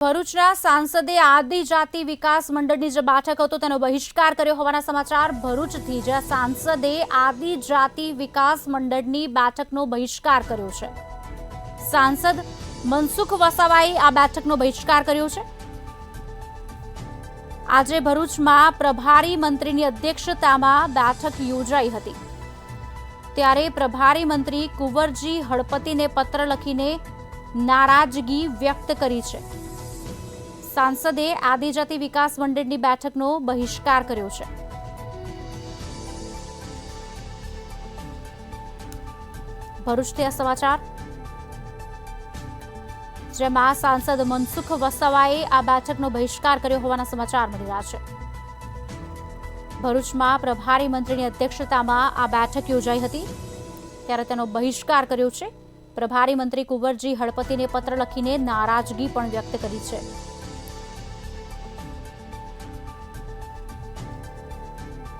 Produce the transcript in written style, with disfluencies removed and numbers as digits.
ભરૂચના સાંસદે આદિજાતિ વિકાસ મંડળની જે બેઠક હતો તેનો બહિષ્કાર કર્યો હોવાના સમાચાર ભરૂચથી, જ્યાં સાંસદે આદિજાતિ વિકાસ મંડળની બેઠકનો બહિષ્કાર કર્યો છે। સાંસદ મનસુખ વસાવાએ આ બેઠકનો બહિષ્કાર કર્યો છે। આજે ભરૂચમાં પ્રભારી મંત્રીની અધ્યક્ષતામાં બેઠક યોજાઈ હતી, ત્યારે પ્રભારી મંત્રી કુંવરજી હળપતિને પત્ર લખીને નારાજગી વ્યક્ત કરી છે। સાંસદે આદિજાતિ વિકાસ મંડળની બેઠકનો બહિષ્કાર કર્યો છે। ભરૂચથી આ સમાચાર, જેમાં સાંસદ મનસુખ વસાવાએ આ બેઠકનો બહિષ્કાર કર્યો હોવાના સમાચાર મળી રહ્યા છે। ભરૂચમાં પ્રભારી મંત્રીની અધ્યક્ષતામાં આ બેઠક યોજાઈ હતી, ત્યારે તેનો બહિષ્કાર કર્યો છે। પ્રભારી મંત્રી કુંવરજી હળપતિને પત્ર લખીને નારાજગી પણ વ્યક્ત કરી છે।